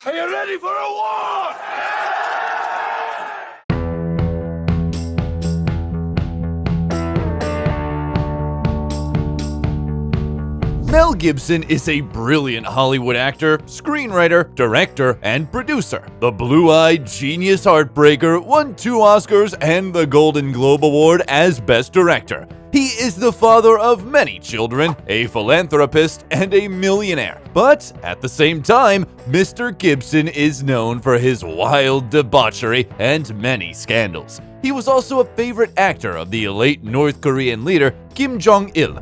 Are you ready for a war? Mel Gibson is a brilliant Hollywood actor, screenwriter, director, and producer. The blue-eyed genius heartbreaker won 2 Oscars and the Golden Globe Award as Best Director. He is the father of many children, a philanthropist, and a millionaire. But at the same time, Mr. Gibson is known for his wild debauchery and many scandals. He was also a favorite actor of the late North Korean leader Kim Jong-il.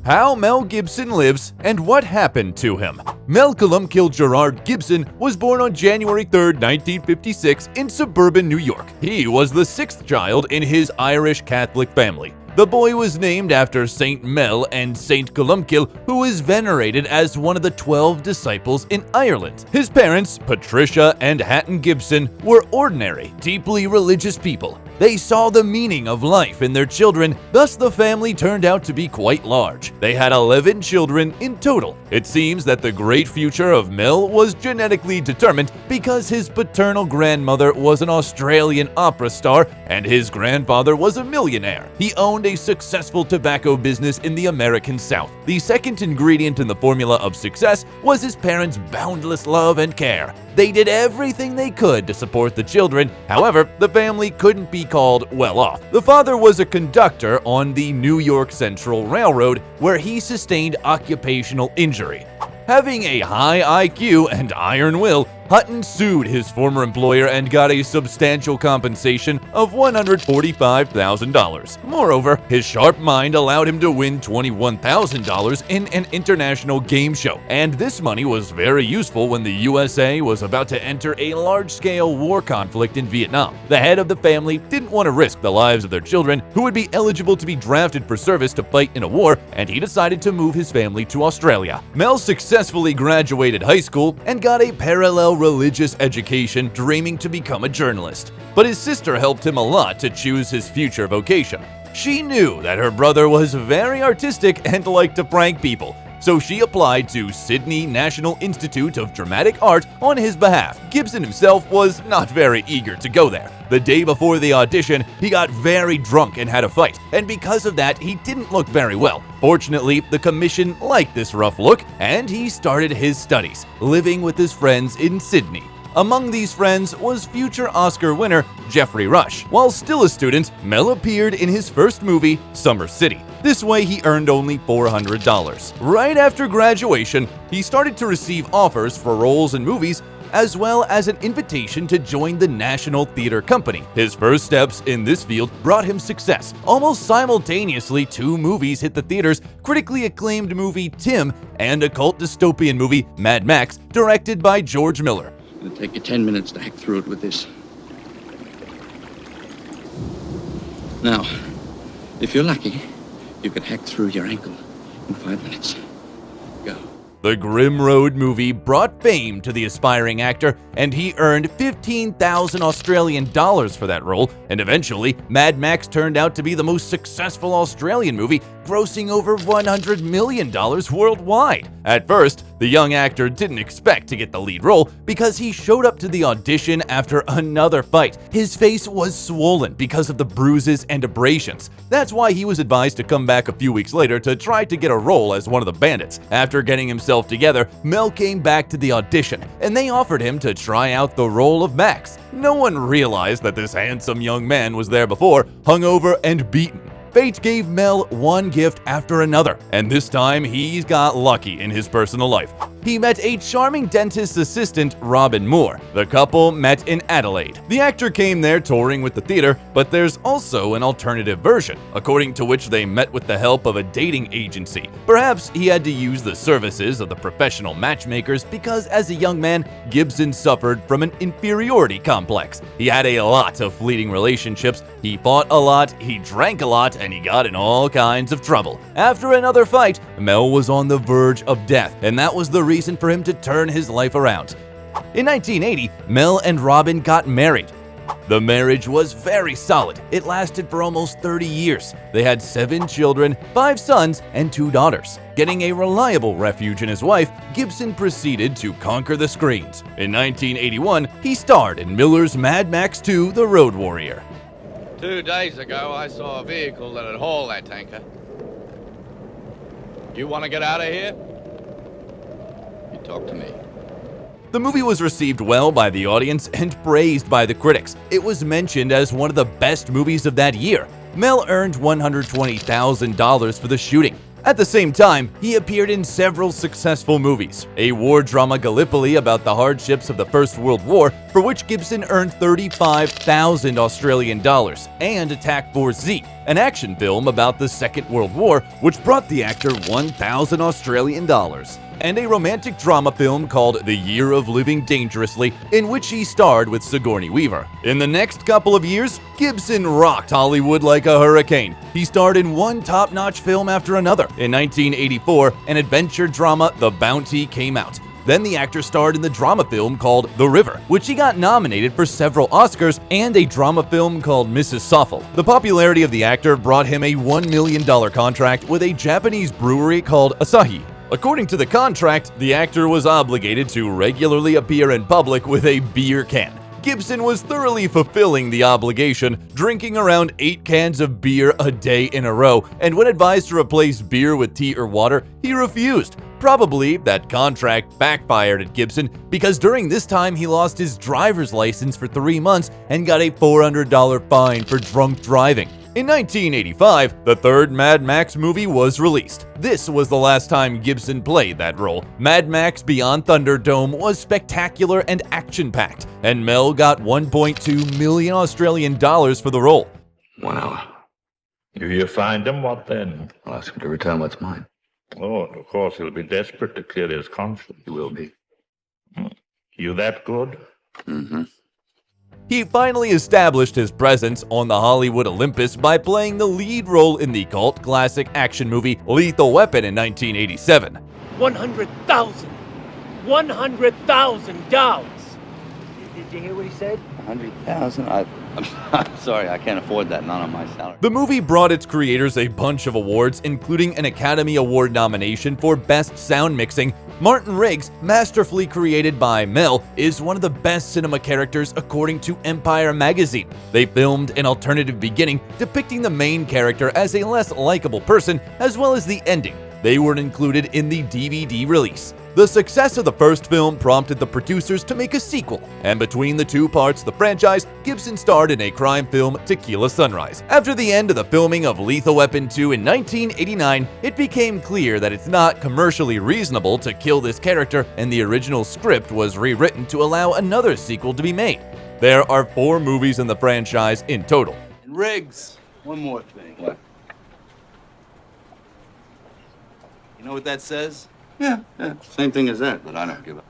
How Mel Gibson lives and what happened to him. Mel Gerard Gibson was born on January 3, 1956 in suburban New York. He was the 6th child in his Irish Catholic family. The boy was named after Saint Mel and Saint Columcille, who is venerated as one of the 12 disciples in Ireland. His parents, Patricia and Hatton Gibson, were ordinary, deeply religious people. They saw the meaning of life in their children, thus the family turned out to be quite large. They had 11 children in total. It seems that the great future of Mel was genetically determined because his paternal grandmother was an Australian opera star and his grandfather was a millionaire. He owned a successful tobacco business in the American South. The second ingredient in the formula of success was his parents' boundless love and care. They did everything they could to support the children. However, the family couldn't be called well off. The father was a conductor on the New York Central Railroad, where he sustained occupational injury. Having a high IQ and iron will, Hutton sued his former employer and got a substantial compensation of $145,000. Moreover, his sharp mind allowed him to win $21,000 in an international game show, and this money was very useful when the USA was about to enter a large-scale war conflict in Vietnam. The head of the family didn't want to risk the lives of their children, who would be eligible to be drafted for service to fight in a war, and he decided to move his family to Australia. Mel successfully graduated high school and got a parallel religious education, dreaming to become a journalist. But his sister helped him a lot to choose his future vocation. She knew that her brother was very artistic and liked to prank people, so she applied to Sydney National Institute of Dramatic Art on his behalf. Gibson himself was not very eager to go there. The day before the audition, he got very drunk and had a fight, and because of that, he didn't look very well. Fortunately, the commission liked this rough look, and he started his studies, living with his friends in Sydney. Among these friends was future Oscar winner Geoffrey Rush. While still a student, Mel appeared in his first movie, Summer City. This way, he earned only $400. Right after graduation, he started to receive offers for roles in movies, as well as an invitation to join the National Theatre Company. His first steps in this field brought him success. Almost simultaneously, 2 movies hit the theaters: critically acclaimed movie Tim and a cult dystopian movie Mad Max, directed by George Miller. It'll take you 10 minutes to hack through it with this. Now, if you're lucky, you can hack through your ankle in 5 minutes. Go. The Grim Road movie brought fame to the aspiring actor, and he earned 15,000 Australian dollars for that role, and eventually, Mad Max turned out to be the most successful Australian movie, grossing over $100 million worldwide. At first, the young actor didn't expect to get the lead role because he showed up to the audition after another fight. His face was swollen because of the bruises and abrasions. That's why he was advised to come back a few weeks later to try to get a role as one of the bandits. After getting himself together, Mel came back to the audition, and they offered him to try out the role of Max. No one realized that this handsome young man was there before, hungover and beaten. Fate gave Mel one gift after another, and this time he got lucky in his personal life. He met a charming dentist's assistant, Robin Moore. The couple met in Adelaide. The actor came there touring with the theater, but there's also an alternative version, according to which they met with the help of a dating agency. Perhaps he had to use the services of the professional matchmakers because as a young man, Gibson suffered from an inferiority complex. He had a lot of fleeting relationships, he fought a lot, he drank a lot, and he got in all kinds of trouble. After another fight, Mel was on the verge of death, and that was the reason for him to turn his life around. In 1980, Mel and Robin got married. The marriage was very solid. It lasted for almost 30 years. They had 7 children, 5 sons, and 2 daughters. Getting a reliable refuge in his wife, Gibson proceeded to conquer the screens. In 1981, he starred in Miller's Mad Max 2: The Road Warrior. 2 days ago, I saw a vehicle that had hauled that tanker. You want to get out of here? You talk to me. The movie was received well by the audience and praised by the critics. It was mentioned as one of the best movies of that year. Mel earned $120,000 for the shooting. At the same time, he appeared in several successful movies. A war drama Gallipoli about the hardships of the First World War, for which Gibson earned 35,000 Australian dollars, and Attack Force Z, an action film about the Second World War, which brought the actor 1,000 Australian dollars. And a romantic drama film called The Year of Living Dangerously, in which he starred with Sigourney Weaver. In the next couple of years, Gibson rocked Hollywood like a hurricane. He starred in one top-notch film after another. In 1984, an adventure drama, The Bounty, came out. Then the actor starred in the drama film called The River, which he got nominated for several Oscars, and a drama film called Mrs. Soffel. The popularity of the actor brought him a $1 million contract with a Japanese brewery called Asahi. According to the contract, the actor was obligated to regularly appear in public with a beer can. Gibson was thoroughly fulfilling the obligation, drinking around 8 cans of beer a day in a row, and when advised to replace beer with tea or water, he refused. Probably that contract backfired at Gibson because during this time he lost his driver's license for 3 months and got a $400 fine for drunk driving. In 1985, the third Mad Max movie was released. This was the last time Gibson played that role. Mad Max Beyond Thunderdome was spectacular and action-packed, and Mel got 1.2 million Australian dollars for the role. 1 hour. If you find him, what then? I'll ask him to return what's mine. Oh, and of course he'll be desperate to clear his conscience. He will be. You that good? Mm-hmm. He finally established his presence on the Hollywood Olympus by playing the lead role in the cult classic action movie Lethal Weapon in 1987. $100,000. $100,000. Did you hear what he said? 100,000? I'm sorry, I can't afford that. Not on my salary. The movie brought its creators a bunch of awards, including an Academy Award nomination for Best Sound Mixing. Martin Riggs, masterfully created by Mel, is one of the best cinema characters according to Empire magazine. They filmed an alternative beginning depicting the main character as a less likable person, as well as the ending. They weren't included in the DVD release. The success of the first film prompted the producers to make a sequel, and between the 2 parts of the franchise, Gibson starred in a crime film, Tequila Sunrise. After the end of the filming of Lethal Weapon 2 in 1989, it became clear that it's not commercially reasonable to kill this character, and the original script was rewritten to allow another sequel to be made. There are 4 movies in the franchise in total. And Riggs, one more thing. What? You know what that says? Yeah. Same thing as that, but I don't give a...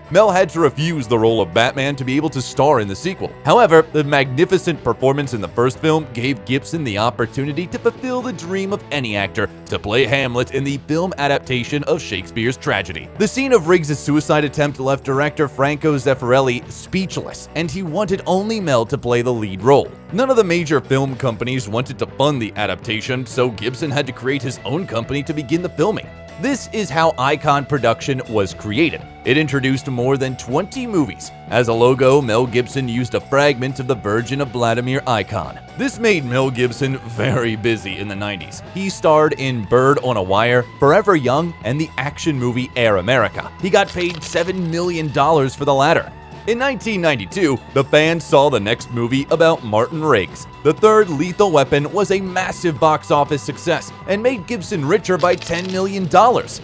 Mel had to refuse the role of Batman to be able to star in the sequel. However, the magnificent performance in the first film gave Gibson the opportunity to fulfill the dream of any actor to play Hamlet in the film adaptation of Shakespeare's tragedy. The scene of Riggs' suicide attempt left director Franco Zeffirelli speechless, and he wanted only Mel to play the lead role. None of the major film companies wanted to fund the adaptation, so Gibson had to create his own company to begin the filming. This is how Icon Production was created. It introduced more than 20 movies. As a logo, Mel Gibson used a fragment of the Virgin of Vladimir icon. This made Mel Gibson very busy in the 90s. He starred in Bird on a Wire, Forever Young, and the action movie Air America. He got paid $7 million for the latter. In 1992, the fans saw the next movie about Martin Riggs. The third Lethal Weapon was a massive box office success and made Gibson richer by $10 million.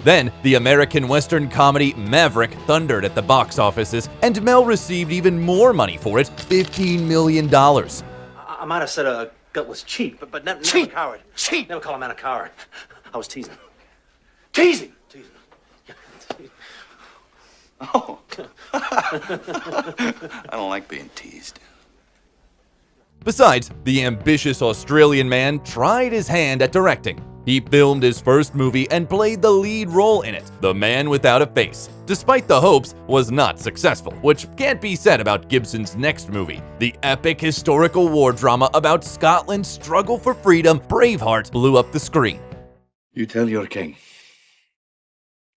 Then, the American Western comedy Maverick thundered at the box offices, and Mel received even more money for it, $15 million. I might have said a gut was cheap, but never a coward. Cheap! Never call a man a coward. I was teasing. Teasing! Oh. I don't like being teased. Besides, the ambitious Australian man tried his hand at directing. He filmed his first movie and played the lead role in it, The Man Without a Face. Despite the hopes, was not successful, which can't be said about Gibson's next movie. The epic historical war drama about Scotland's struggle for freedom, Braveheart, blew up the screen. You tell your king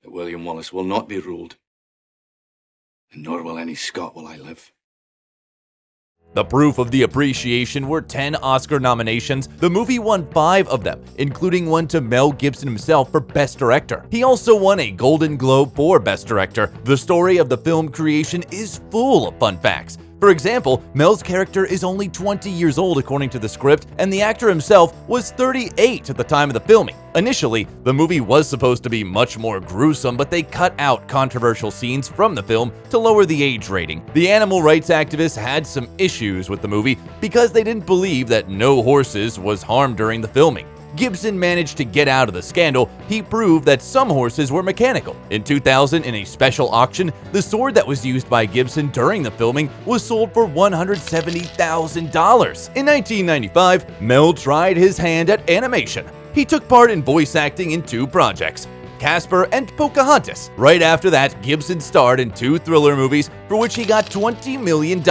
that William Wallace will not be ruled, and nor will any Scot while I live. The proof of the appreciation were 10 Oscar nominations. The movie won 5 of them, including one to Mel Gibson himself for Best Director. He also won a Golden Globe for Best Director. The story of the film creation is full of fun facts. For example, Mel's character is only 20 years old according to the script, and the actor himself was 38 at the time of the filming. Initially, the movie was supposed to be much more gruesome, but they cut out controversial scenes from the film to lower the age rating. The animal rights activists had some issues with the movie because they didn't believe that no horses was harmed during the filming. Gibson managed to get out of the scandal. He proved that some horses were mechanical. In 2000, in a special auction, the sword that was used by Gibson during the filming was sold for $170,000. In 1995, Mel tried his hand at animation. He took part in voice acting in 2 projects, Casper and Pocahontas. Right after that, Gibson starred in 2 thriller movies for which he got $20 million,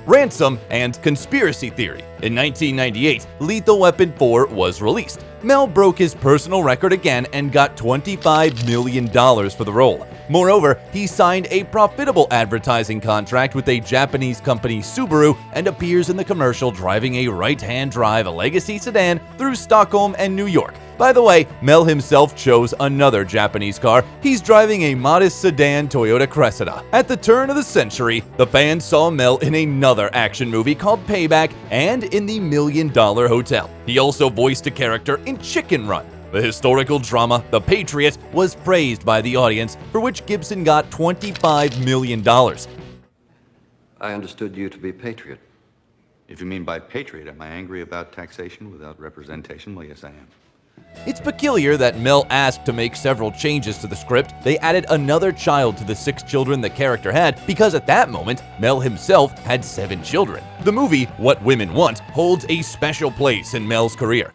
Ransom and Conspiracy Theory. In 1998, Lethal Weapon 4 was released. Mel broke his personal record again and got $25 million for the role. Moreover, he signed a profitable advertising contract with a Japanese company, Subaru, and appears in the commercial driving a right-hand drive Legacy sedan through Stockholm and New York. By the way, Mel himself chose another Japanese car. He's driving a modest sedan Toyota Cressida. At the turn of the century, the fans saw Mel in another action movie called Payback and in the $1 Million Hotel. He also voiced a character in Chicken Run. The historical drama, The Patriot, was praised by the audience, for which Gibson got $25 million. I understood you to be a patriot. If you mean by patriot, am I angry about taxation without representation? Well, yes, I am. It's peculiar that Mel asked to make several changes to the script. They added another child to the 6 children the character had because at that moment, Mel himself had 7 children. The movie, What Women Want, holds a special place in Mel's career.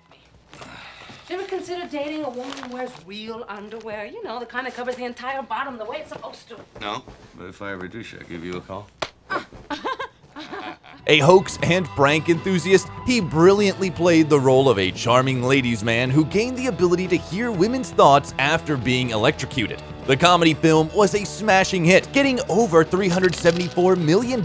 Do you ever consider dating a woman who wears real underwear? You know, the kind that covers the entire bottom the way it's supposed to. No, but if I ever do, should I give you a call? A hoax and prank enthusiast, he brilliantly played the role of a charming ladies' man who gained the ability to hear women's thoughts after being electrocuted. The comedy film was a smashing hit, getting over $374 million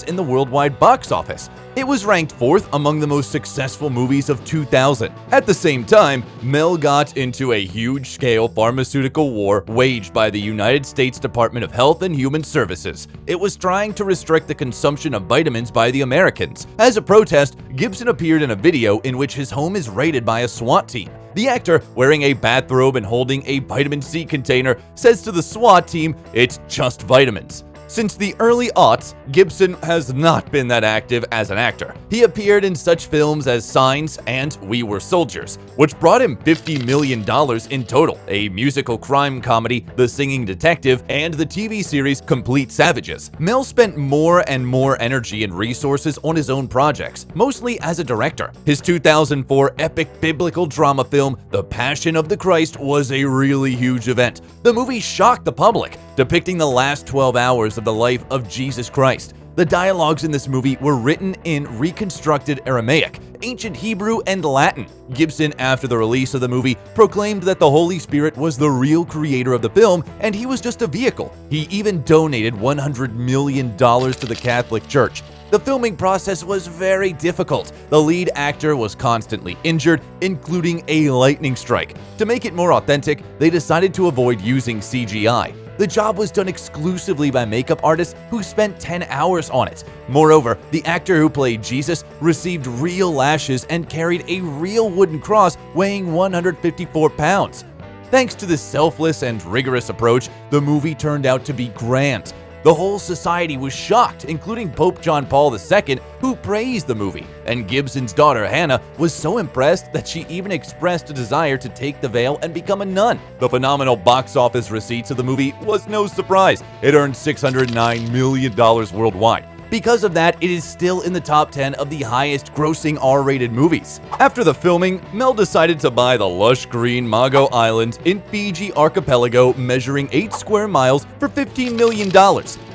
in the worldwide box office. It was ranked 4th among the most successful movies of 2000. At the same time, Mel got into a huge-scale pharmaceutical war waged by the United States Department of Health and Human Services. It was trying to restrict the consumption of vitamins by the Americans. As a protest, Gibson appeared in a video in which his home is raided by a SWAT team. The actor, wearing a bathrobe and holding a vitamin C container, says to the SWAT team, "It's just vitamins." Since the early aughts, Gibson has not been that active as an actor. He appeared in such films as Signs and We Were Soldiers, which brought him $50 million in total, a musical crime comedy, The Singing Detective, and the TV series Complete Savages. Mel spent more and more energy and resources on his own projects, mostly as a director. His 2004 epic biblical drama film, The Passion of the Christ, was a really huge event. The movie shocked the public, depicting the last 12 hours of the life of Jesus Christ. The dialogues in this movie were written in reconstructed Aramaic, ancient Hebrew, and Latin. Gibson, after the release of the movie, proclaimed that the Holy Spirit was the real creator of the film and he was just a vehicle. He even donated $100 million to the Catholic Church. The filming process was very difficult. The lead actor was constantly injured, including a lightning strike. To make it more authentic, they decided to avoid using CGI. The job was done exclusively by makeup artists who spent 10 hours on it. Moreover, the actor who played Jesus received real lashes and carried a real wooden cross weighing 154 pounds. Thanks to this selfless and rigorous approach, the movie turned out to be grand. The whole society was shocked, including Pope John Paul II, who praised the movie, and Gibson's daughter Hannah was so impressed that she even expressed a desire to take the veil and become a nun. The phenomenal box office receipts of the movie was no surprise. It earned $609 million worldwide. Because of that, it is still in the top 10 of the highest grossing R-rated movies. After the filming, Mel decided to buy the lush green Mago Island in Fiji archipelago measuring 8 square miles for $15 million.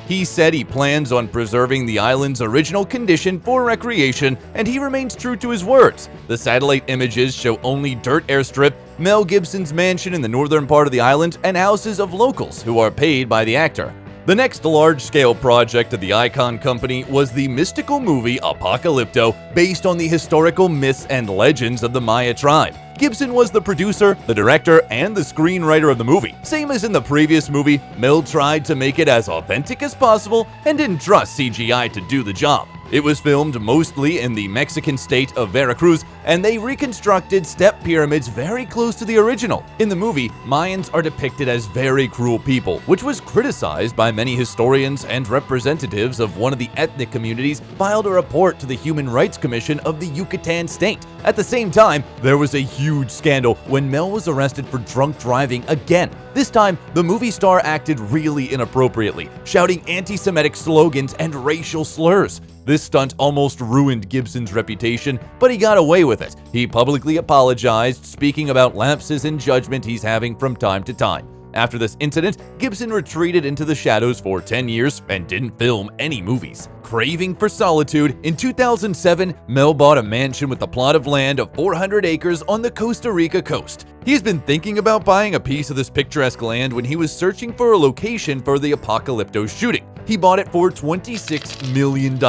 He said he plans on preserving the island's original condition for recreation, and he remains true to his words. The satellite images show only dirt airstrip, Mel Gibson's mansion in the northern part of the island, and houses of locals who are paid by the actor. The next large-scale project of the Icon Company was the mystical movie Apocalypto, based on the historical myths and legends of the Maya tribe. Gibson was the producer, the director, and the screenwriter of the movie. Same as in the previous movie, Mel tried to make it as authentic as possible and didn't trust CGI to do the job. It was filmed mostly in the Mexican state of Veracruz, and they reconstructed step pyramids very close to the original. In the movie, Mayans are depicted as very cruel people, which was criticized by many historians, and representatives of one of the ethnic communities filed a report to the Human Rights Commission of the Yucatan state. At the same time, there was a huge scandal when Mel was arrested for drunk driving again. This time, the movie star acted really inappropriately, shouting anti-Semitic slogans and racial slurs. This stunt almost ruined Gibson's reputation, but he got away with it. He publicly apologized, speaking about lapses in judgment he's having from time to time. After this incident, Gibson retreated into the shadows for 10 years and didn't film any movies. Craving for solitude, in 2007, Mel bought a mansion with a plot of land of 400 acres on the Costa Rica coast. He's been thinking about buying a piece of this picturesque land when he was searching for a location for the Apocalypto shooting. He bought it for $26 million.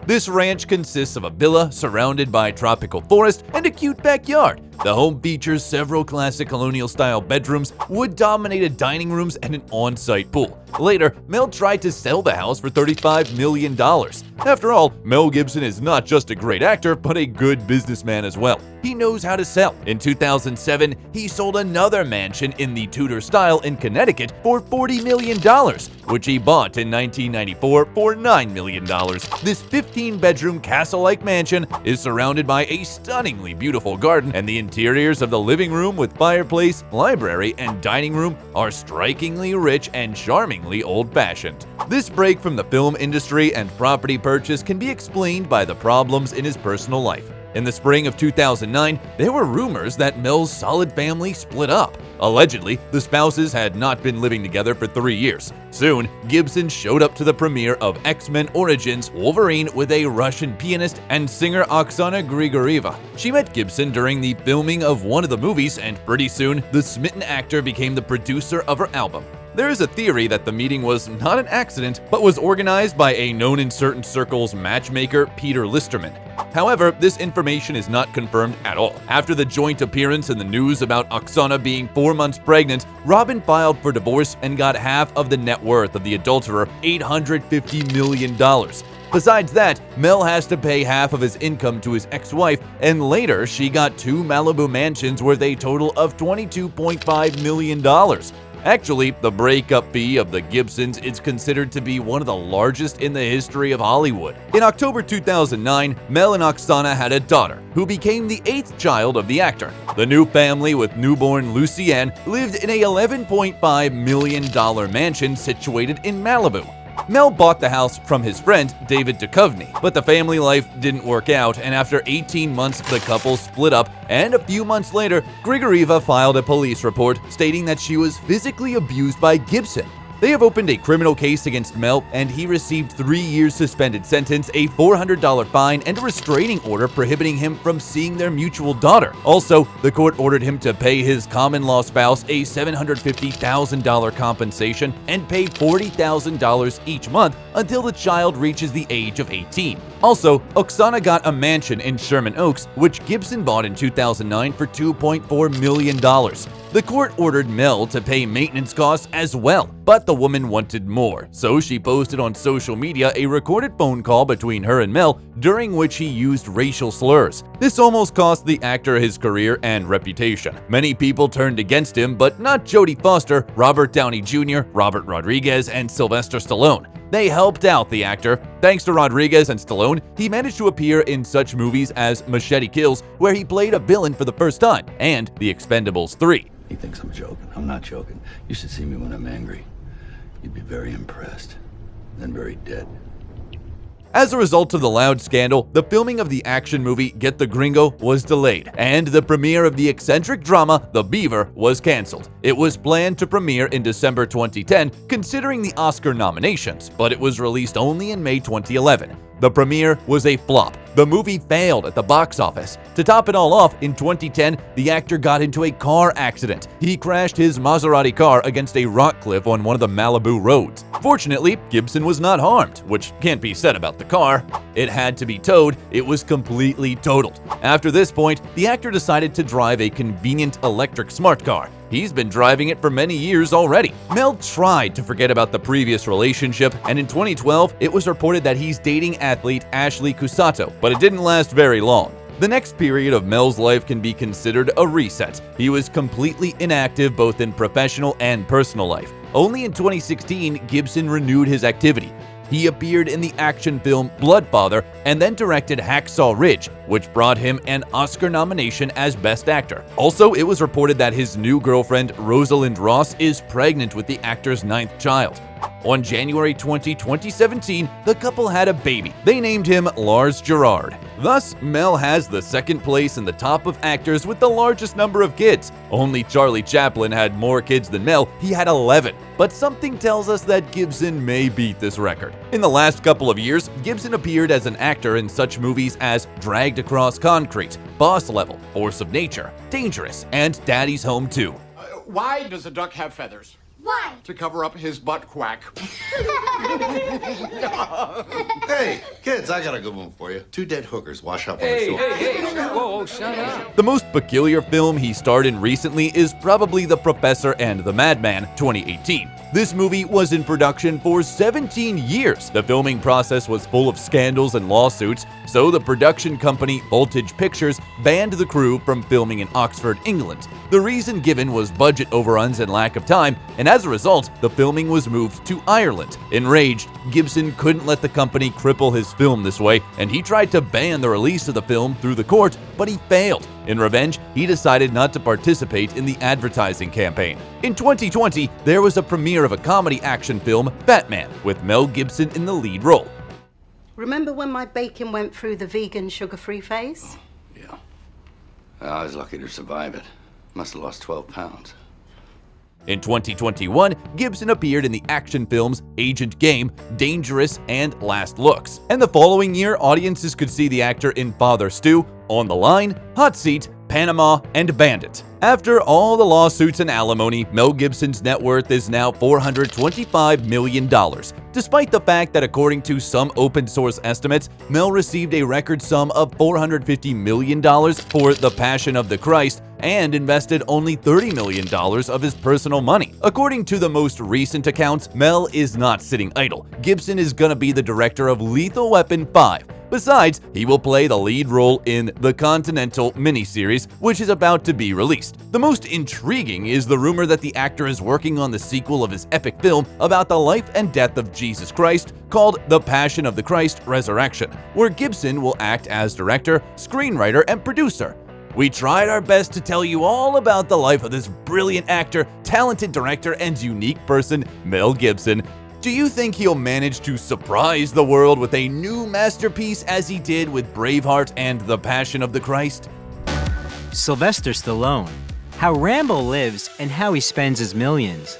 This ranch consists of a villa surrounded by tropical forest and a cute backyard. The home features several classic colonial-style bedrooms, wood-dominated dining rooms, and an on-site pool. Later, Mel tried to sell the house for $35 million. After all, Mel Gibson is not just a great actor, but a good businessman as well. He knows how to sell. In 2007, he sold another mansion in the Tudor style in Connecticut for $40 million, which he bought in 1994 for $9 million. This 15-bedroom castle-like mansion is surrounded by a stunningly beautiful garden, and the interiors of the living room with fireplace, library, and dining room are strikingly rich and charmingly old-fashioned. This break from the film industry and property purchase can be explained by the problems in his personal life. In the spring of 2009, there were rumors that Mel's solid family split up. Allegedly, the spouses had not been living together for 3 years. Soon, Gibson showed up to the premiere of X-Men Origins Wolverine with a Russian pianist and singer Oksana Grigorieva. She met Gibson during the filming of one of the movies, and pretty soon, the smitten actor became the producer of her album. There is a theory that the meeting was not an accident, but was organized by a known in certain circles matchmaker, Peter Listerman. However, this information is not confirmed at all. After the joint appearance in the news about Oksana being 4 months pregnant, Robin filed for divorce and got half of the net worth of the adulterer, $850 million. Besides that, Mel has to pay half of his income to his ex-wife, and later she got 2 Malibu mansions worth a total of $22.5 million. Actually, the breakup fee of the Gibsons is considered to be one of the largest in the history of Hollywood. In October 2009, Mel and Oksana had a daughter, who became the 8th child of the actor. The new family with newborn Lucienne lived in a $11.5 million mansion situated in Malibu. Mel bought the house from his friend, David Duchovny, but the family life didn't work out, and after 18 months, the couple split up, and a few months later, Grigorieva filed a police report stating that she was physically abused by Gibson. They have opened a criminal case against Mel, and he received 3 years suspended sentence, a $400 fine, and a restraining order prohibiting him from seeing their mutual daughter. Also, the court ordered him to pay his common-law spouse a $750,000 compensation and pay $40,000 each month until the child reaches the age of 18. Also, Oksana got a mansion in Sherman Oaks, which Gibson bought in 2009 for $2.4 million. The court ordered Mel to pay maintenance costs as well, but the woman wanted more, so she posted on social media a recorded phone call between her and Mel, during which he used racial slurs. This almost cost the actor his career and reputation. Many people turned against him, but not Jodie Foster, Robert Downey Jr., Robert Rodriguez, and Sylvester Stallone. They helped out the actor. Thanks to Rodriguez and Stallone, he managed to appear in such movies as Machete Kills, where he played a villain for the first time, and The Expendables 3. He thinks I'm joking. I'm not joking. You should see me when I'm angry. You'd be very impressed. Then very dead. As a result of the loud scandal, the filming of the action movie Get the Gringo was delayed, and the premiere of the eccentric drama The Beaver was cancelled. It was planned to premiere in December 2010, considering the Oscar nominations, but it was released only in May 2011. The premiere was a flop. The movie failed at the box office. To top it all off, in 2010, the actor got into a car accident. He crashed his Maserati car against a rock cliff on one of the Malibu roads. Fortunately, Gibson was not harmed, which can't be said about the car. It had to be towed. It was completely totaled. After this point, the actor decided to drive a convenient electric smart car. He's been driving it for many years already. Mel tried to forget about the previous relationship, and in 2012, it was reported that he's dating athlete Ashley Cusato, but it didn't last very long. The next period of Mel's life can be considered a reset. He was completely inactive both in professional and personal life. Only in 2016, Gibson renewed his activity. He appeared in the action film Bloodfather and then directed Hacksaw Ridge, which brought him an Oscar nomination as Best Actor. Also, it was reported that his new girlfriend, Rosalind Ross, is pregnant with the actor's 9th child. On January 20, 2017, the couple had a baby. They named him Lars Gerard. Thus, Mel has the second place in the top of actors with the largest number of kids. Only Charlie Chaplin had more kids than Mel. He had 11. But something tells us that Gibson may beat this record. In the last couple of years, Gibson appeared as an actor in such movies as Dragged Across Concrete, Boss Level, Force of Nature, Dangerous, and Daddy's Home 2. Why does a duck have feathers? Why? To cover up his butt quack. Hey, kids, I got a good one for you. 2 dead hookers wash up on the shore. Hey, whoa, shut up. The most peculiar film he starred in recently is probably The Professor and the Madman, 2018. This movie was in production for 17 years. The filming process was full of scandals and lawsuits, so the production company Voltage Pictures banned the crew from filming in Oxford, England. The reason given was budget overruns and lack of time, and as a result, the filming was moved to Ireland. Enraged, Gibson couldn't let the company cripple his film this way, and he tried to ban the release of the film through the court, but he failed. In revenge, he decided not to participate in the advertising campaign. In 2020, there was a premiere of a comedy action film, Batman, with Mel Gibson in the lead role. Remember when my bacon went through the vegan sugar-free phase? Yeah. I was lucky to survive it. Must have lost 12 pounds. In 2021, Gibson appeared in the action films Agent Game, Dangerous, and Last Looks. And the following year, audiences could see the actor in Father Stu, On the Line, Hot Seat, Panama, and Bandit. After all the lawsuits and alimony, Mel Gibson's net worth is now $425 million. Despite the fact that according to some open source estimates, Mel received a record sum of $450 million for The Passion of the Christ and invested only $30 million of his personal money. According to the most recent accounts, Mel is not sitting idle. Gibson is gonna be the director of Lethal Weapon 5. Besides, he will play the lead role in the Continental miniseries, which is about to be released. The most intriguing is the rumor that the actor is working on the sequel of his epic film about the life and death of Jesus Christ called The Passion of the Christ Resurrection, where Gibson will act as director, screenwriter, and producer. We tried our best to tell you all about the life of this brilliant actor, talented director, and unique person, Mel Gibson. Do you think he'll manage to surprise the world with a new masterpiece as he did with Braveheart and The Passion of the Christ? Sylvester Stallone. How Rambo lives and how he spends his millions.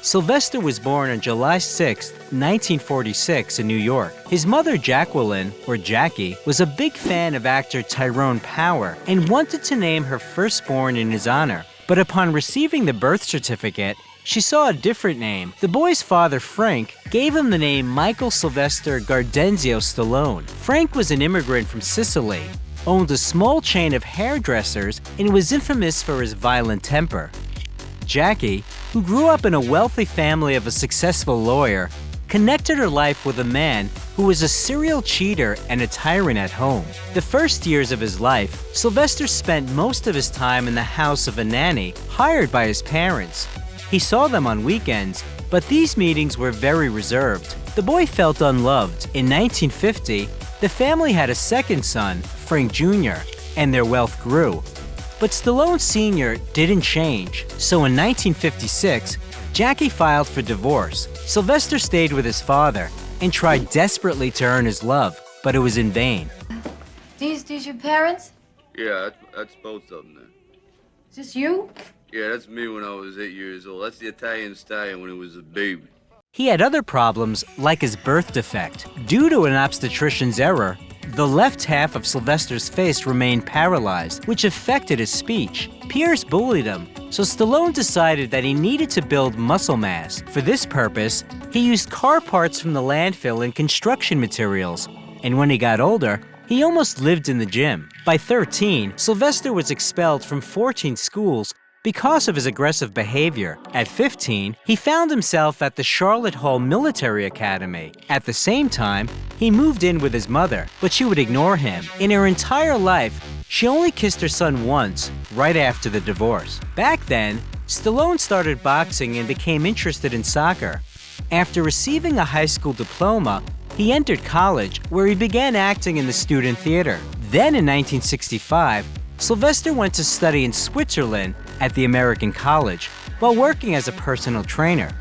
Sylvester was born on July 6, 1946 in New York. His mother, Jacqueline, or Jackie, was a big fan of actor Tyrone Power and wanted to name her firstborn in his honor. But upon receiving the birth certificate, she saw a different name. The boy's father, Frank, gave him the name Michael Sylvester Gardenzio Stallone. Frank was an immigrant from Sicily, owned a small chain of hairdressers, and was infamous for his violent temper. Jackie, who grew up in a wealthy family of a successful lawyer, connected her life with a man who was a serial cheater and a tyrant at home. The first years of his life, Sylvester spent most of his time in the house of a nanny hired by his parents. He saw them on weekends, but these meetings were very reserved. The boy felt unloved. In 1950, the family had a second son, Frank Jr., and their wealth grew. But Stallone Sr. didn't change, so in 1956, Jackie filed for divorce. Sylvester stayed with his father, and tried desperately to earn his love, but it was in vain. These your parents? Yeah, that's both of them there. Is this you? Yeah, that's me when I was 8 years old. That's the Italian stallion when he was a baby. He had other problems, like his birth defect. Due to an obstetrician's error, the left half of Sylvester's face remained paralyzed, which affected his speech. Peers bullied him, so Stallone decided that he needed to build muscle mass. For this purpose, he used car parts from the landfill and construction materials. And when he got older, he almost lived in the gym. By 13, Sylvester was expelled from 14 schools because of his aggressive behavior. At 15, he found himself at the Charlotte Hall Military Academy. At the same time, he moved in with his mother, but she would ignore him. In her entire life, she only kissed her son once, right after the divorce. Back then, Stallone started boxing and became interested in soccer. After receiving a high school diploma, he entered college, where he began acting in the student theater. Then in 1965, Sylvester went to study in Switzerland at the American College while working as a personal trainer.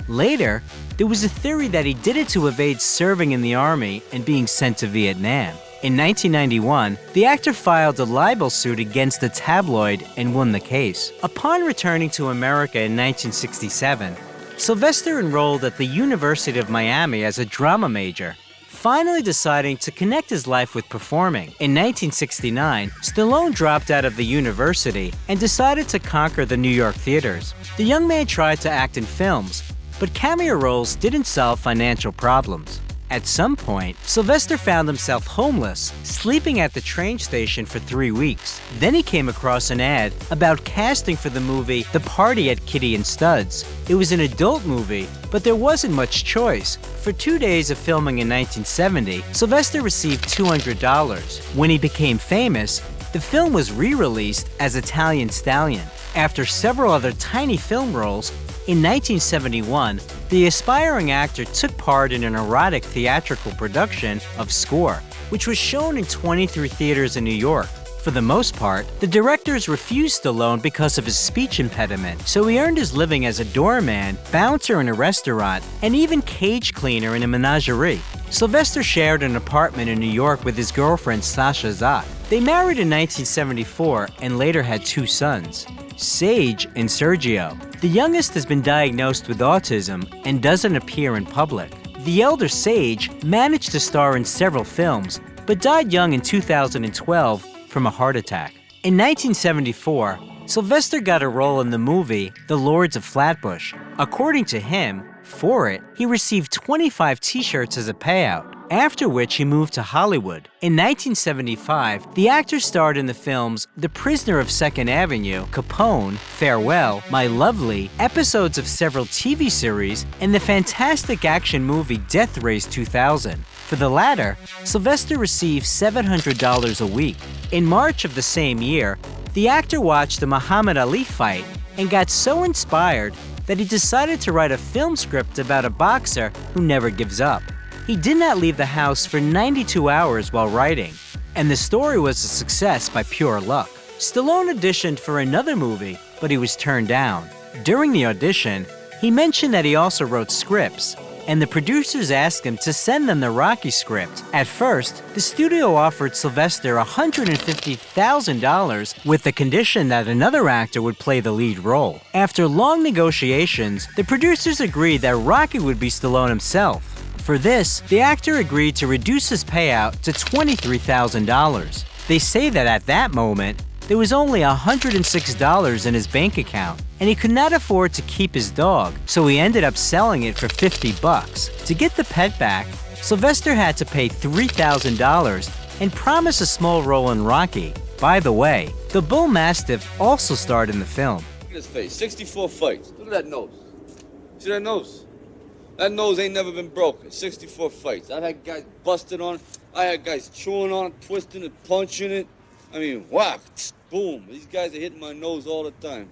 Later, there was a theory that he did it to evade serving in the army and being sent to Vietnam. In 1991, the actor filed a libel suit against a tabloid and won the case. Upon returning to America in 1967, Sylvester enrolled at the University of Miami as a drama major, finally deciding to connect his life with performing. In 1969, Stallone dropped out of the university and decided to conquer the New York theaters. The young man tried to act in films, but cameo roles didn't solve financial problems. At some point, Sylvester found himself homeless, sleeping at the train station for 3 weeks. Then he came across an ad about casting for the movie The Party at Kitty and Studs. It was an adult movie, but there wasn't much choice. For 2 days of filming in 1970, Sylvester received $200. When he became famous, the film was re-released as Italian Stallion. After several other tiny film roles, in 1971, the aspiring actor took part in an erotic theatrical production of Score, which was shown in 23 theaters in New York. For the most part, the directors refused Stallone because of his speech impediment, so he earned his living as a doorman, bouncer in a restaurant, and even cage cleaner in a menagerie. Sylvester shared an apartment in New York with his girlfriend Sasha Zak. They married in 1974 and later had 2 sons, Sage and Sergio. The youngest has been diagnosed with autism and doesn't appear in public. The elder Sage managed to star in several films, but died young in 2012 from a heart attack. In 1974, Sylvester got a role in the movie The Lords of Flatbush. According to him, for it, he received 25 t-shirts as a payout, after which he moved to Hollywood. In 1975, the actor starred in the films The Prisoner of Second Avenue, Capone, Farewell, My Lovely, episodes of several TV series, and the fantastic action movie Death Race 2000. For the latter, Sylvester received $700 a week. In March of the same year, the actor watched the Muhammad Ali fight and got so inspired that he decided to write a film script about a boxer who never gives up. He did not leave the house for 92 hours while writing, and the story was a success by pure luck. Stallone auditioned for another movie, but he was turned down. During the audition, he mentioned that he also wrote scripts, and the producers asked him to send them the Rocky script. At first, the studio offered Sylvester $150,000 with the condition that another actor would play the lead role. After long negotiations, the producers agreed that Rocky would be Stallone himself. For this, the actor agreed to reduce his payout to $23,000. They say that at that moment, there was only $106 in his bank account, and he could not afford to keep his dog, so he ended up selling it for $50. To get the pet back, Sylvester had to pay $3,000 and promise a small role in Rocky. By the way, the Bull Mastiff also starred in the film. Look at his face, 64 fights. Look at that nose. See that nose? That nose ain't never been broken. 64 fights. I've had guys busted on it. I had guys chewing on it, twisting it, punching it. I mean, whack, boom. These guys are hitting my nose all the time.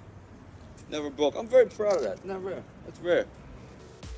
Never broke. I'm very proud of that. It's not rare. That's rare.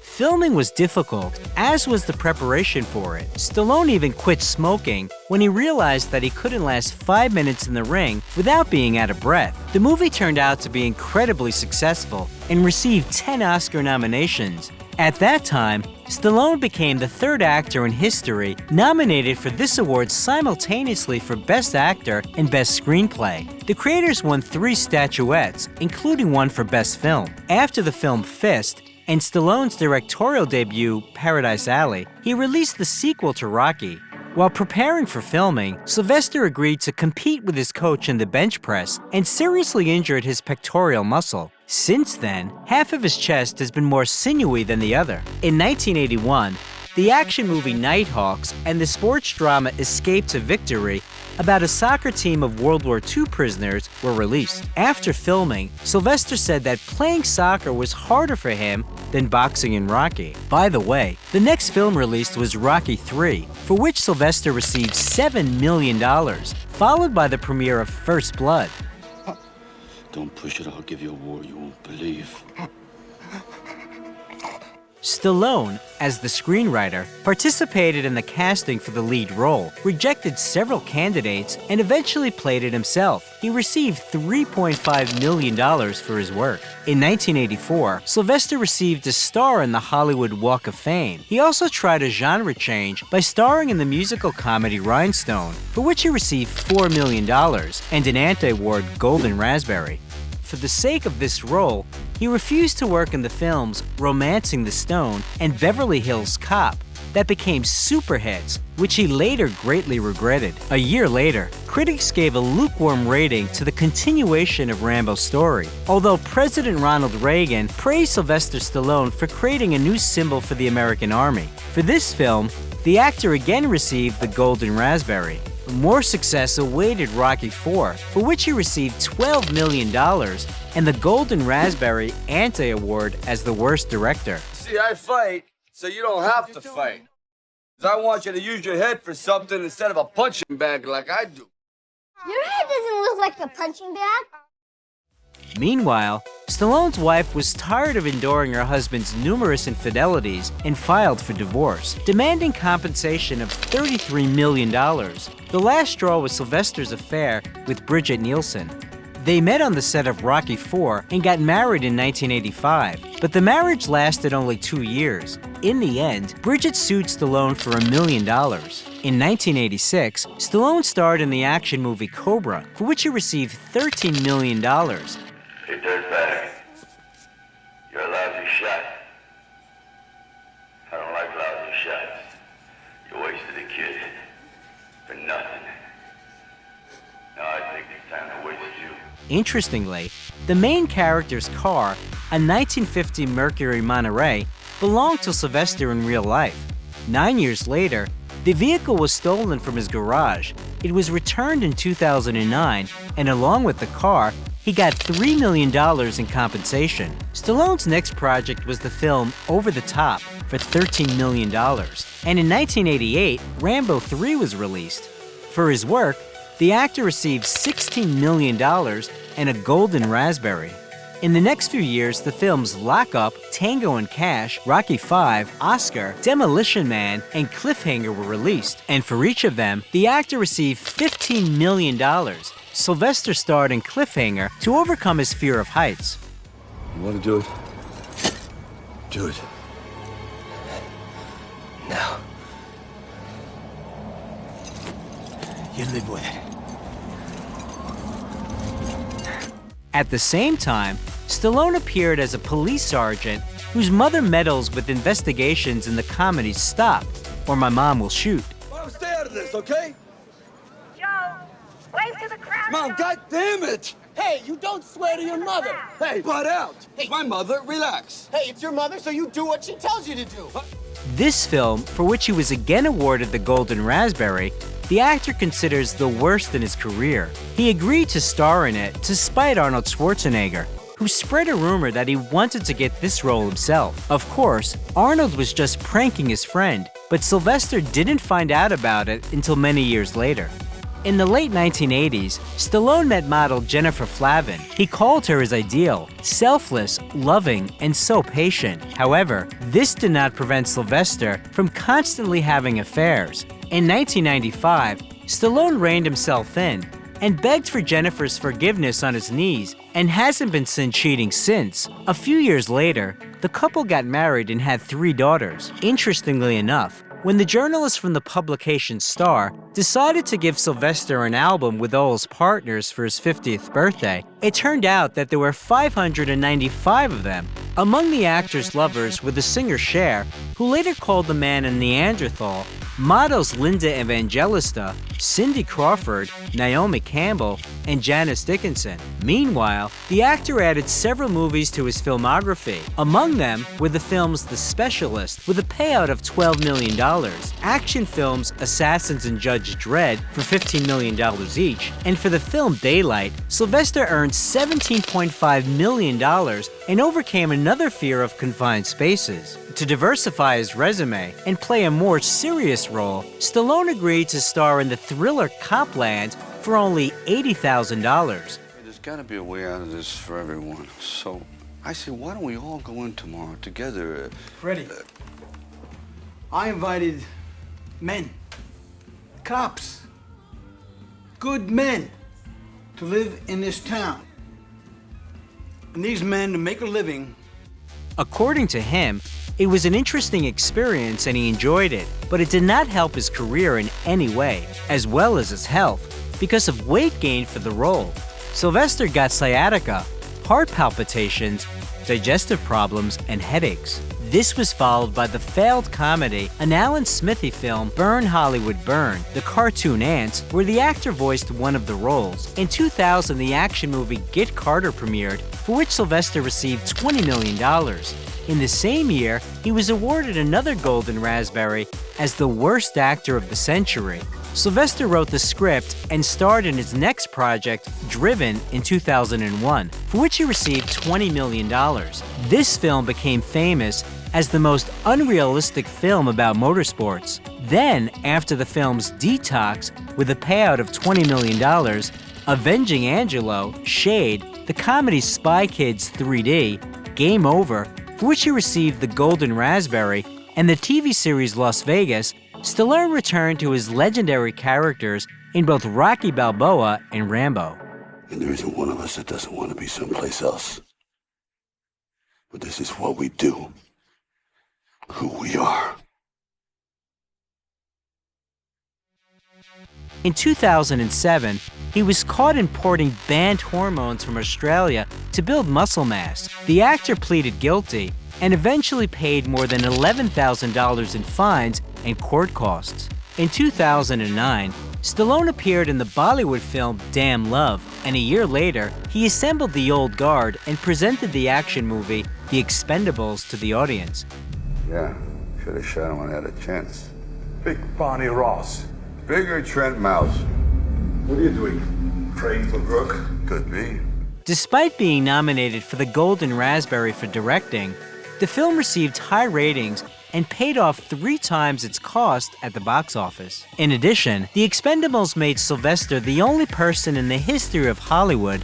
Filming was difficult, as was the preparation for it. Stallone even quit smoking when he realized that he couldn't last 5 minutes in the ring without being out of breath. The movie turned out to be incredibly successful and received 10 Oscar nominations, At that time, Stallone became the third actor in history nominated for this award simultaneously for Best Actor and Best Screenplay. The creators won 3 statuettes, including one for Best Film. After the film Fist and Stallone's directorial debut, Paradise Alley, he released the sequel to Rocky. While preparing for filming, Sylvester agreed to compete with his coach in the bench press and seriously injured his pectoral muscle. Since then, half of his chest has been more sinewy than the other. In 1981, the action movie Nighthawks and the sports drama Escape to Victory about a soccer team of World War II prisoners were released. After filming, Sylvester said that playing soccer was harder for him than boxing in Rocky. By the way, the next film released was Rocky III, for which Sylvester received $7 million, followed by the premiere of First Blood. Don't push it, I'll give you a war you won't believe. Stallone, as the screenwriter, participated in the casting for the lead role, rejected several candidates, and eventually played it himself. He received $3.5 million for his work. In 1984, Sylvester received a star in the Hollywood Walk of Fame. He also tried a genre change by starring in the musical comedy Rhinestone, for which he received $4 million and an anti-award Golden Raspberry. For the sake of this role, he refused to work in the films Romancing the Stone and Beverly Hills Cop that became super hits, which he later greatly regretted. A year later, critics gave a lukewarm rating to the continuation of Rambo's story, although President Ronald Reagan praised Sylvester Stallone for creating a new symbol for the American Army. For this film, the actor again received the Golden Raspberry. More success awaited Rocky IV, for which he received $12 million and the Golden Raspberry Anti-Award as the worst director. See, I fight, so you don't have to fight. 'Cause I want you to use your head for something instead of a punching bag like I do. Your head doesn't look like a punching bag. Meanwhile, Stallone's wife was tired of enduring her husband's numerous infidelities and filed for divorce, demanding compensation of $33 million. The last straw was Sylvester's affair with Bridget Nielsen. They met on the set of Rocky IV and got married in 1985, but the marriage lasted only 2 years. In the end, Bridget sued Stallone for $1 million. In 1986, Stallone starred in the action movie Cobra, for which he received $13 million. Hey, dirtbag. You're a lousy shot. I don't like lousy shots. You wasted a kid. For nothing. Now I think it's time to waste you. Interestingly, the main character's car, a 1950 Mercury Monterey, belonged to Sylvester in real life. 9 years later, the vehicle was stolen from his garage. It was returned in 2009, and along with the car, he got $3 million in compensation. Stallone's next project was the film Over the Top for $13 million. And in 1988, Rambo 3 was released. For his work, the actor received $16 million and a Golden Raspberry. In the next few years, the films Lock Up, Tango and Cash, Rocky V, Oscar, Demolition Man, and Cliffhanger were released. And for each of them, the actor received $15 million. Sylvester starred in Cliffhanger to overcome his fear of heights. You want to do it? Do it. Now. You live with it. At the same time, Stallone appeared as a police sergeant whose mother meddles with investigations in the comedy Stop, or My Mom Will Shoot. Mom, stay out of this, okay? Joe, wave to the crowd. Mom, God damn it! Hey, you don't swear to your mother. Hey, butt out. Hey, my mother, relax. Hey, it's your mother, so you do what she tells you to do. This film, for which he was again awarded the Golden Raspberry, the actor considers the worst in his career. He agreed to star in it to spite Arnold Schwarzenegger, who spread a rumor that he wanted to get this role himself. Of course, Arnold was just pranking his friend, but Sylvester didn't find out about it until many years later. In the late 1980s, Stallone met model Jennifer Flavin. He called her his ideal, selfless, loving, and so patient. However, this did not prevent Sylvester from constantly having affairs. In 1995, Stallone reined himself in and begged for Jennifer's forgiveness on his knees and hasn't been seen cheating since. A few years later, the couple got married and had 3 daughters. Interestingly enough, when the journalist from the publication Star decided to give Sylvester an album with all his partners for his 50th birthday, it turned out that there were 595 of them. Among the actor's lovers were the singer Cher, who later called the man a Neanderthal, models Linda Evangelista, Cindy Crawford, Naomi Campbell, and Janice Dickinson. Meanwhile, the actor added several movies to his filmography. Among them were the films The Specialist, with a payout of $12 million, action films Assassins and Judge Dredd for $15 million each, and for the film Daylight, Sylvester earned $17.5 million and overcame another fear of confined spaces. To diversify his resume and play a more serious role, Stallone agreed to star in the thriller Copland for only $80,000. There's got to be a way out of this for everyone. So I say, why don't we all go in tomorrow together? Freddie, I invited men, cops, good men to live in this town. And these men to make a living. According to him, it was an interesting experience and he enjoyed it, but it did not help his career in any way, as well as his health, because of weight gain for the role. Sylvester got sciatica, heart palpitations, digestive problems, and headaches. This was followed by the failed comedy, an Alan Smithy film, Burn Hollywood Burn, The Cartoon Ants, where the actor voiced one of the roles. In 2000, the action movie Get Carter premiered, for which Sylvester received $20 million. In the same year, he was awarded another Golden Raspberry as the worst actor of the century. Sylvester wrote the script and starred in his next project, Driven, in 2001, for which he received $20 million. This film became famous as the most unrealistic film about motorsports. Then, after the films Detox, with a payout of $20 million, Avenging Angelo, Shade, the comedy Spy Kids 3D, Game Over, for which he received the Golden Raspberry, and the TV series Las Vegas, Stallone returned to his legendary characters in both Rocky Balboa and Rambo. And there isn't one of us that doesn't want to be someplace else. But this is what we do. Who we are. In 2007, he was caught importing banned hormones from Australia to build muscle mass. The actor pleaded guilty and eventually paid more than $11,000 in fines and court costs. In 2009, Stallone appeared in the Bollywood film Damn Love, and a year later, he assembled the old guard and presented the action movie The Expendables to the audience. Yeah, should have shot him when I had a chance. Big Barney Ross. Bigger Trent Mouse. What are you doing? Praying for Brooke? Could be. Despite being nominated for the Golden Raspberry for directing, the film received high ratings and paid off 3 times its cost at the box office. In addition, The Expendables made Sylvester the only person in the history of Hollywood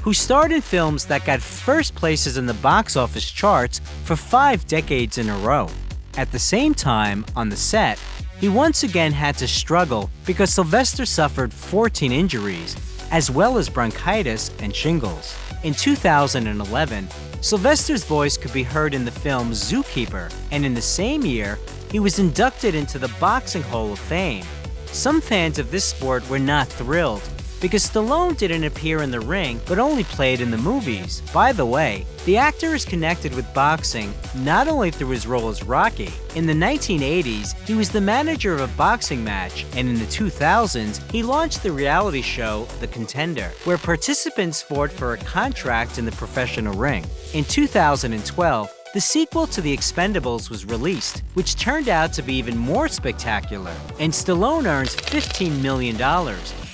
who starred in films that got first places in the box office charts for 5 decades in a row. At the same time, on the set, he once again had to struggle because Sylvester suffered 14 injuries, as well as bronchitis and shingles. In 2011, Sylvester's voice could be heard in the film Zookeeper, and in the same year, he was inducted into the Boxing Hall of Fame. Some fans of this sport were not thrilled because Stallone didn't appear in the ring but only played in the movies. By the way, the actor is connected with boxing not only through his role as Rocky. In the 1980s, he was the manager of a boxing match, and in the 2000s, he launched the reality show The Contender, where participants fought for a contract in the professional ring. In 2012, the sequel to The Expendables was released, which turned out to be even more spectacular, and Stallone earns $15 million.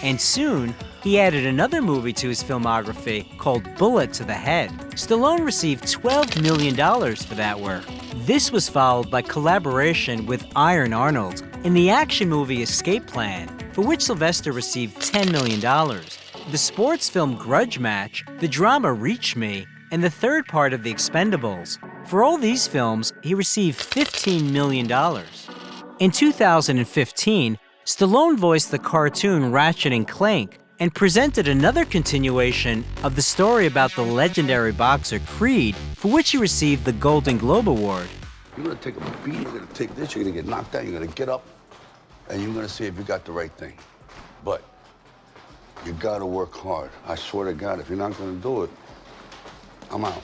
And soon, he added another movie to his filmography called Bullet to the Head. Stallone received $12 million for that work. This was followed by collaboration with Iron Arnold in the action movie Escape Plan, for which Sylvester received $10 million. The sports film Grudge Match, the drama Reach Me, and the third part of The Expendables. For all these films, he received $15 million. In 2015, Stallone voiced the cartoon Ratchet and Clank, and presented another continuation of the story about the legendary boxer Creed, for which he received the Golden Globe Award. You're gonna take a beat, you're gonna take this, you're gonna get knocked down, you're gonna get up, and you're gonna see if you got the right thing. But you gotta work hard. I swear to God, if you're not gonna do it, I'm out.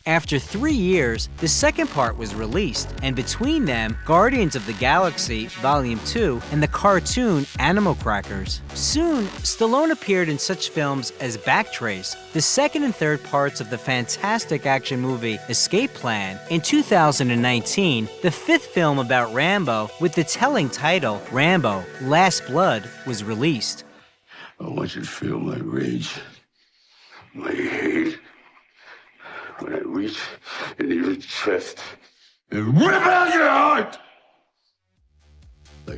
After 3 years, the second part was released, and between them, Guardians of the Galaxy Volume 2 and the cartoon Animal Crackers. Soon, Stallone appeared in such films as Backtrace, the second and third parts of the fantastic action movie Escape Plan. In 2019, the fifth film about Rambo, with the telling title Rambo: Last Blood, was released. I want you to feel my rage, my hate, when I reach into your chest and rip out your heart!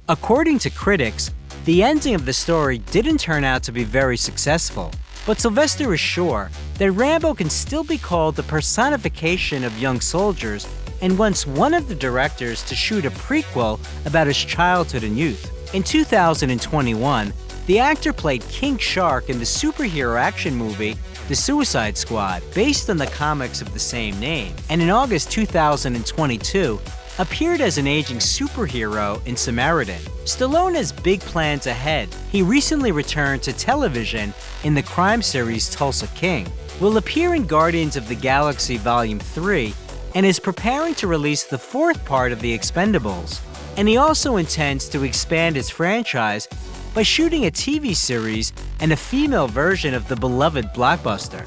According to critics, the ending of the story didn't turn out to be very successful, but Sylvester is sure that Rambo can still be called the personification of young soldiers and wants one of the directors to shoot a prequel about his childhood and youth. In 2021, the actor played King Shark in the superhero action movie The Suicide Squad, based on the comics of the same name, and in August 2022, appeared as an aging superhero in Samaritan. Stallone has big plans ahead. He recently returned to television in the crime series Tulsa King, will appear in Guardians of the Galaxy Volume 3, and is preparing to release the fourth part of The Expendables. And he also intends to expand his franchise by shooting a TV series and a female version of the beloved blockbuster.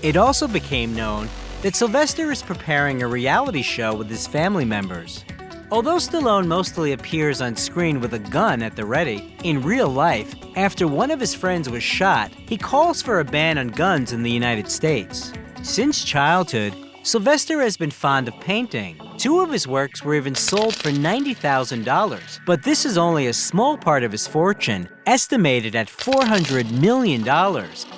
It also became known that Sylvester is preparing a reality show with his family members. Although Stallone mostly appears on screen with a gun at the ready, in real life, after one of his friends was shot, he calls for a ban on guns in the United States. Since childhood, Sylvester has been fond of painting. 2 of his works were even sold for $90,000, but this is only a small part of his fortune, estimated at $400 million.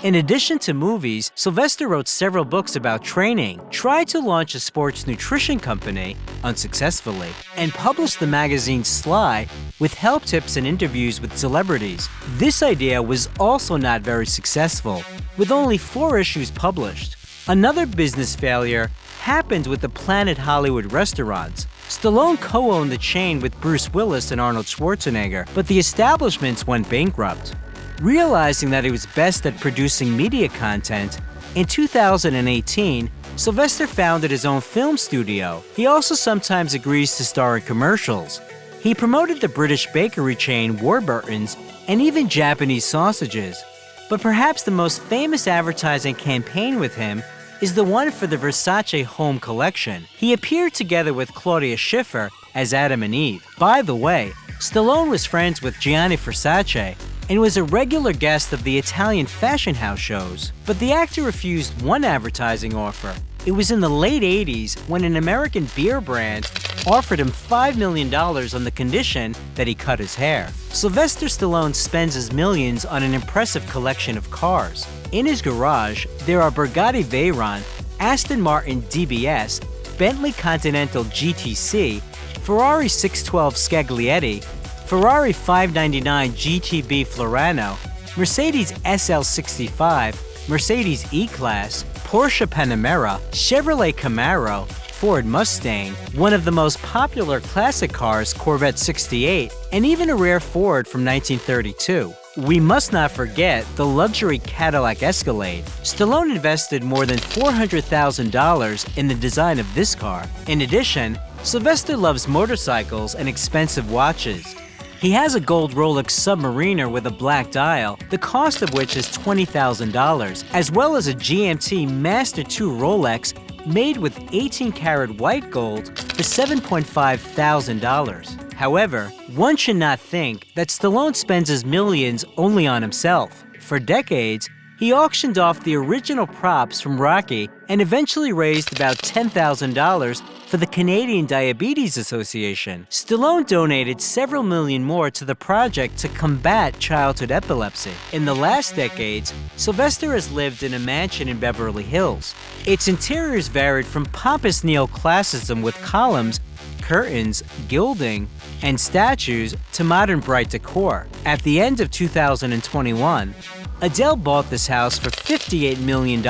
In addition to movies, Sylvester wrote several books about training, tried to launch a sports nutrition company, unsuccessfully, and published the magazine Sly with help tips and interviews with celebrities. This idea was also not very successful, with only 4 issues published. Another business failure happened with the Planet Hollywood restaurants. Stallone co-owned the chain with Bruce Willis and Arnold Schwarzenegger, but the establishments went bankrupt. Realizing that he was best at producing media content, in 2018, Sylvester founded his own film studio. He also sometimes agrees to star in commercials. He promoted the British bakery chain Warburton's and even Japanese sausages. But perhaps the most famous advertising campaign with him is the one for the Versace home collection. He appeared together with Claudia Schiffer as Adam and Eve. By the way, Stallone was friends with Gianni Versace and was a regular guest of the Italian fashion house shows. But the actor refused one advertising offer. It was in the late 80s when an American beer brand offered him $5 million on the condition that he cut his hair. Sylvester Stallone spends his millions on an impressive collection of cars. In his garage, there are Bugatti Veyron, Aston Martin DBS, Bentley Continental GTC, Ferrari 612 Scaglietti, Ferrari 599 GTB Florano, Mercedes SL65, Mercedes E-Class, Porsche Panamera, Chevrolet Camaro, Ford Mustang, one of the most popular classic cars, Corvette 68, and even a rare Ford from 1932. We must not forget the luxury Cadillac Escalade. Stallone invested more than $400,000 in the design of this car. In addition, Sylvester loves motorcycles and expensive watches. He has a gold Rolex Submariner with a black dial, the cost of which is $20,000, as well as a GMT Master 2 Rolex made with 18-karat white gold for $7,500. However, one should not think that Stallone spends his millions only on himself. For decades, he auctioned off the original props from Rocky and eventually raised about $10,000 for the Canadian Diabetes Association. Stallone donated several million more to the project to combat childhood epilepsy. In the last decades, Sylvester has lived in a mansion in Beverly Hills. Its interiors varied from pompous neoclassicism with columns, curtains, gilding, and statues to modern bright decor. At the end of 2021, Adele bought this house for $58 million.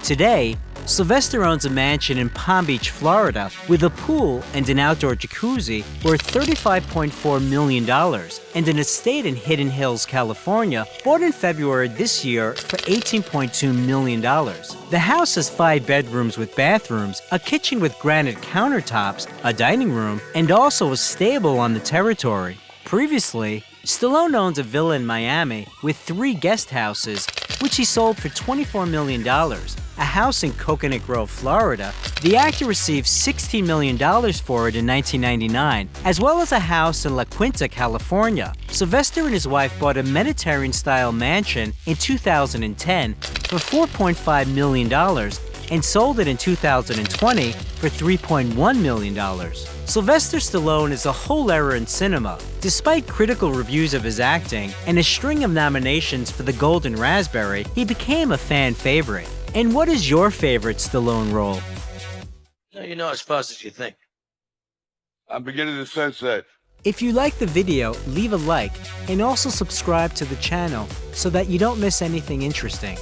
Today, Sylvester owns a mansion in Palm Beach, Florida, with a pool and an outdoor jacuzzi worth $35.4 million, and an estate in Hidden Hills, California, bought in February this year for $18.2 million. The house has 5 bedrooms with bathrooms, a kitchen with granite countertops, a dining room, and also a stable on the territory. Previously, Stallone owns a villa in Miami with 3 guest houses, which he sold for $24 million. A house in Coconut Grove, Florida. The actor received $16 million for it in 1999, as well as a house in La Quinta, California. Sylvester and his wife bought a Mediterranean-style mansion in 2010 for $4.5 million and sold it in 2020 for $3.1 million. Sylvester Stallone is a whole era in cinema. Despite critical reviews of his acting and a string of nominations for the Golden Raspberry, he became a fan favorite. And what is your favorite Stallone role? You're not as fast as you think. I'm beginning to sense that. If you like the video, leave a like and also subscribe to the channel so that you don't miss anything interesting.